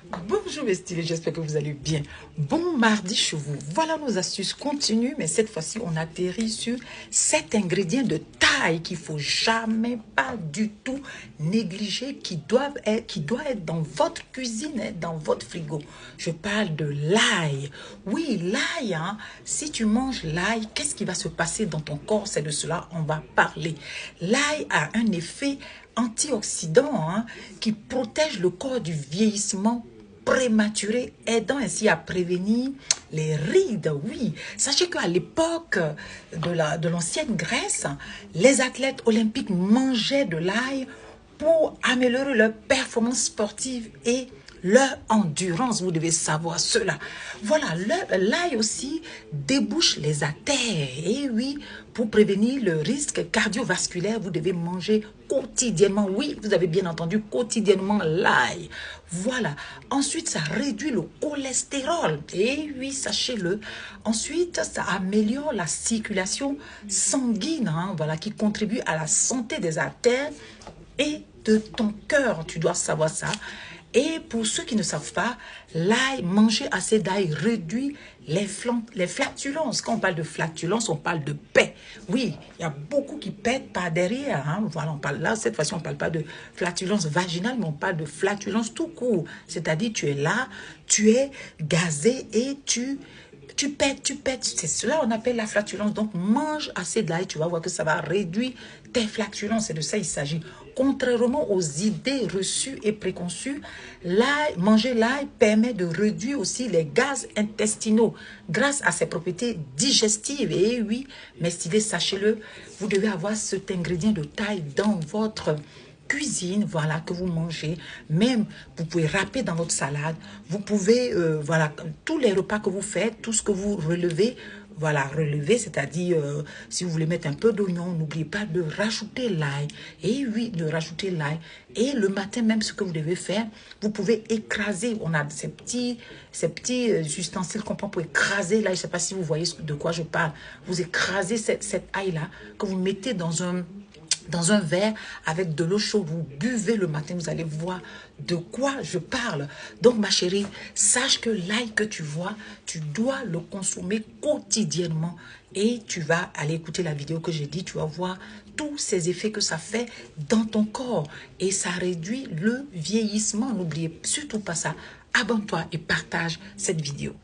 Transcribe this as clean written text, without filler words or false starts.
Bonjour mes stylés, j'espère que vous allez bien. Bon mardi chez vous. Voilà nos astuces continues, mais cette fois-ci, on atterrit sur 7 ingrédients de taille qu'il faut jamais, pas du tout négliger, qui doit être dans votre cuisine, dans votre frigo. Je parle de l'ail. Oui, l'ail, hein, si tu manges l'ail, qu'est-ce qui va se passer dans ton corps? C'est de cela on va parler. L'ail a un effet antioxydant hein, qui protège le corps du vieillissement prématuré, aidant ainsi à prévenir les rides. Oui, sachez qu'à l'époque de l'ancienne Grèce, les athlètes olympiques mangeaient de l'ail pour améliorer leur performance sportive et leur endurance. Vous devez savoir cela. Voilà, l'ail aussi débouche les artères. Et oui, pour prévenir le risque cardiovasculaire, vous devez manger quotidiennement. Oui, vous avez bien entendu, quotidiennement l'ail. Voilà. Ensuite, ça réduit le cholestérol. Et oui, sachez-le. Ensuite, ça améliore la circulation sanguine, hein, voilà, qui contribue à la santé des artères et de ton cœur. Tu dois savoir ça. Et pour ceux qui ne savent pas, l'ail, manger assez d'ail réduit les flatulences. Quand on parle de flatulences, on parle de paix. Oui, il y a beaucoup qui pètent par derrière. Hein. Voilà, on parle là, cette fois-ci, on ne parle pas de flatulence vaginale, mais on parle de flatulence tout court. C'est-à-dire, tu es là, tu es gazé et tu pètes. C'est cela qu'on appelle la flatulence. Donc, mange assez d'ail, tu vas voir que ça va réduire tes flatulences. C'est de ça il s'agit. Contrairement aux idées reçues et préconçues, manger l'ail permet de réduire aussi les gaz intestinaux grâce à ses propriétés digestives. Et oui, mes stylés, sachez-le, vous devez avoir cet ingrédient de taille dans votre cuisine, voilà, que vous mangez. Même, vous pouvez râper dans votre salade. Vous pouvez, voilà, tous les repas que vous faites, tout ce que vous relevez, voilà, relever, c'est-à-dire, si vous voulez mettre un peu d'oignon, n'oubliez pas de rajouter l'ail. Et oui, de rajouter l'ail. Et le matin, même ce que vous devez faire, vous pouvez écraser. On a ces petits ustensiles qu'on prend pour écraser l'ail. Je ne sais pas si vous voyez de quoi je parle. Vous écrasez cette ail-là que vous mettez dans un verre avec de l'eau chaude, vous buvez le matin, vous allez voir de quoi je parle. Donc ma chérie, sache que l'ail que tu vois, tu dois le consommer quotidiennement et tu vas aller écouter la vidéo que j'ai dit, tu vas voir tous ces effets que ça fait dans ton corps et ça réduit le vieillissement. N'oubliez surtout pas ça. Abonne-toi et partage cette vidéo.